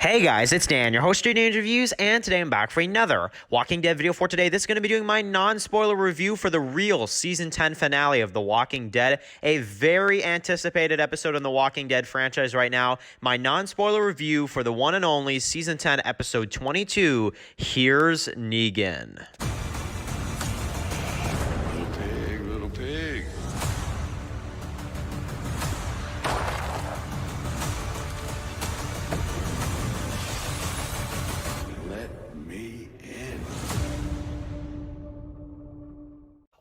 Hey guys, it's Dan, your host of TWD Reviews, and today I'm back for another Walking Dead video for today. This is going to be doing my non-spoiler review for the real Season 10 finale of The Walking Dead, a very anticipated episode in the Walking Dead franchise right now. My non-spoiler review for the one and only Season 10, Episode 22, Here's Negan. Little pig. Let me in.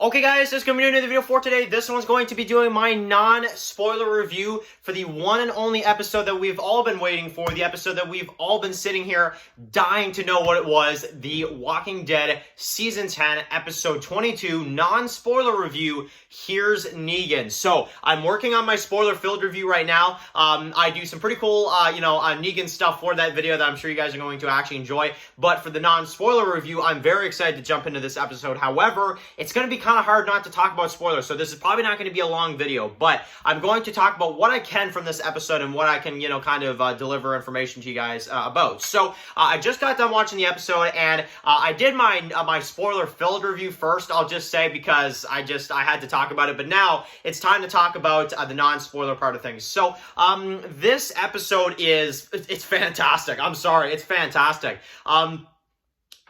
Okay guys, this is going to be another video for today. This one's going to be doing my non-spoiler review for the one and only episode that we've all been waiting for, the episode that we've all been sitting here dying to know what it was, the Walking Dead Season 10, Episode 22, non-spoiler review, Here's Negan. So, I'm working on my spoiler-filled review right now. I do some pretty cool, Negan stuff for that video that I'm sure you guys are going to actually enjoy, but for the non-spoiler review, I'm very excited to jump into this episode. However, it's going to be kind of hard not to talk about spoilers, so this is probably not going to be a long video, but I'm going to talk about what I can from this episode and what I can, deliver information to you guys about. So, I just got done watching the episode, and I did my spoiler-filled review first, I'll just say, because I had to talk about it, but now it's time to talk about the non-spoiler part of things. So, this episode it's fantastic. I'm sorry, it's fantastic.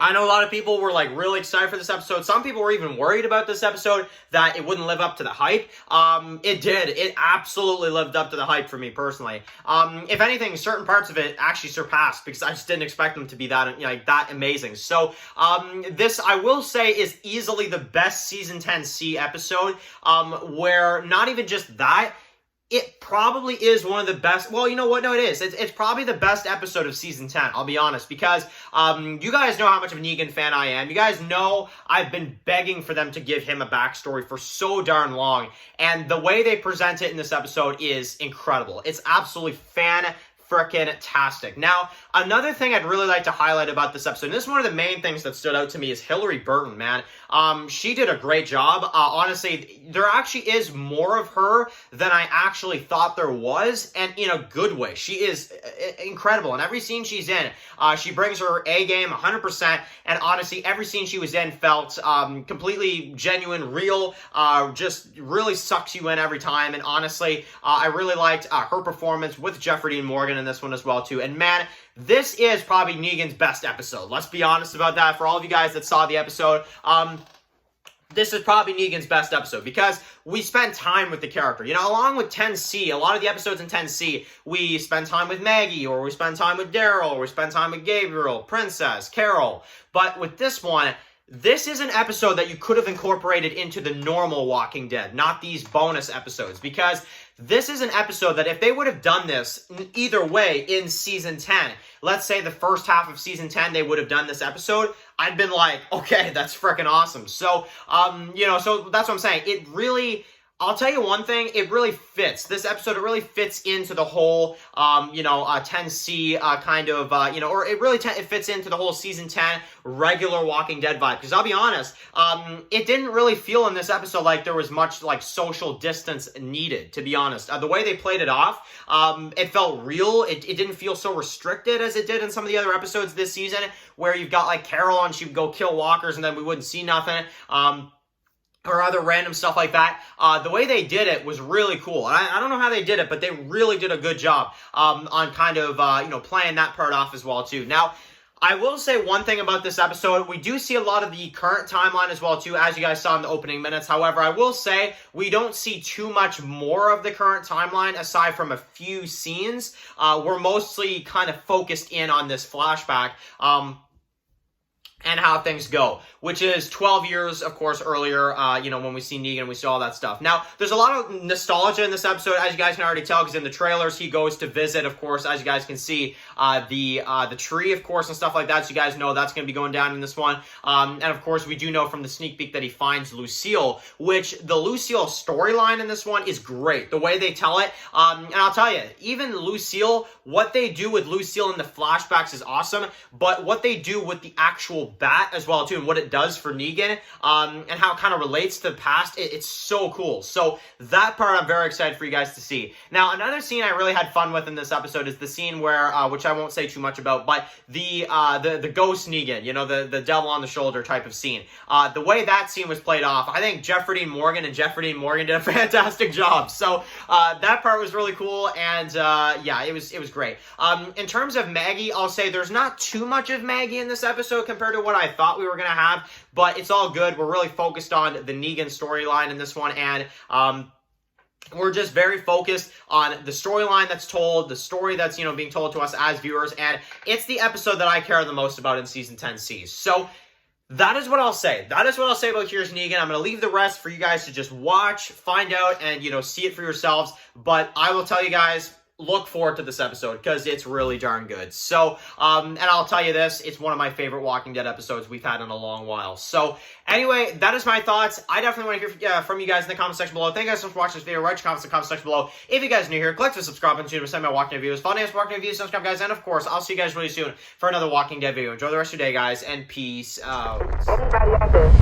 I know a lot of people were like really excited for this episode. Some people were even worried about this episode that it wouldn't live up to the hype. It did. It absolutely lived up to the hype for me personally. If anything, certain parts of it actually surpassed because I just didn't expect them to be that amazing. So, this I will say is easily the best Season 10C episode. Where not even just that, it probably is one of the best. Well, you know what? No, it is. It's probably the best episode of Season 10, I'll be honest, because you guys know how much of a Negan fan I am. You guys know I've been begging for them to give him a backstory for so darn long, and the way they present it in this episode is incredible. It's absolutely frickin-tastic. Now, another thing I'd really like to highlight about this episode, and this is one of the main things that stood out to me, is Hillary Burton, man. She did a great job. Honestly, there actually is more of her than I actually thought there was, and in a good way. She is incredible. In every scene she's in, she brings her A game 100%, and honestly, every scene she was in felt completely genuine, real, just really sucks you in every time, and honestly, I really liked her performance with Jeffrey Dean Morgan in this one as well, too. And man, this is probably Negan's best episode. Let's be honest about that. For all of you guys that saw the episode, this is probably Negan's best episode because we spent time with the character. You know, along with 10C, a lot of the episodes in 10C, we spend time with Maggie, or we spend time with Daryl, or we spend time with Gabriel, Princess, Carol. But with this one, this is an episode that you could have incorporated into the normal Walking Dead, not these bonus episodes, because this is an episode that if they would have done this either way in Season 10, let's say the first half of Season 10, they would have done this episode, I'd been like, okay, that's freaking awesome. So, so that's what I'm saying. It really, I'll tell you one thing, it really fits. This episode, it really fits into the whole, 10C or it really it fits into the whole Season 10 regular Walking Dead vibe. Because I'll be honest, it didn't really feel in this episode like there was much like social distance needed, to be honest. The way they played it off, it felt real. It didn't feel so restricted as it did in some of the other episodes this season, where you've got like Carol and she would go kill walkers and then we wouldn't see nothing. Or other random stuff like that. The way they did it was really cool. I don't know how they did it, but they really did a good job on kind of, playing that part off as well, too. Now, I will say one thing about this episode. We do see a lot of the current timeline as well, too, as you guys saw in the opening minutes. However, I will say we don't see too much more of the current timeline aside from a few scenes. We're mostly kind of focused in on this flashback. And how things go, which is 12 years, of course, earlier, when we see Negan, we see all that stuff. Now, there's a lot of nostalgia in this episode, as you guys can already tell, because in the trailers, he goes to visit, of course, as you guys can see, the tree, of course, and stuff like that, so you guys know that's going to be going down in this one. And, of course, we do know from the sneak peek that he finds Lucille, which the Lucille storyline in this one is great. The way they tell it, and I'll tell you, even Lucille, what they do with Lucille in the flashbacks is awesome, but what they do with the actual actual bat as well too, and what it does for Negan, and how it kind of relates to the past. It's so cool. So that part I'm very excited for you guys to see. Now, another scene I really had fun with in this episode is the scene where, which I won't say too much about, but the ghost Negan, you know, the devil on the shoulder type of scene. The way that scene was played off, I think Jeffrey Dean Morgan did a fantastic job. So that part was really cool, and yeah, it was great. In terms of Maggie, I'll say there's not too much of Maggie in this episode compared to what I thought we were gonna have, but it's all good. We're really focused on the Negan storyline in this one, and we're just very focused on the storyline that's told, the story that's, you know, being told to us as viewers, and it's the episode that I care the most about in Season 10C. So that is what I'll say. That is what I'll say about Here's Negan. I'm going to leave the rest for you guys to just watch, find out, and, you know, see it for yourselves. But I will tell you guys, look forward to this episode because it's really darn good. So, and I'll tell you this, it's one of my favorite Walking Dead episodes we've had in a long while. So, anyway, that is my thoughts. I definitely want to hear from you guys in the comment section below. Thank you guys so much for watching this video. Write your comments in the comment section below. If you guys are new here, click the subscribe button to send my Walking Dead videos. Follow me on Walking Dead Reviews, subscribe, guys. And, of course, I'll see you guys really soon for another Walking Dead video. Enjoy the rest of your day, guys, and peace out. Everybody out there.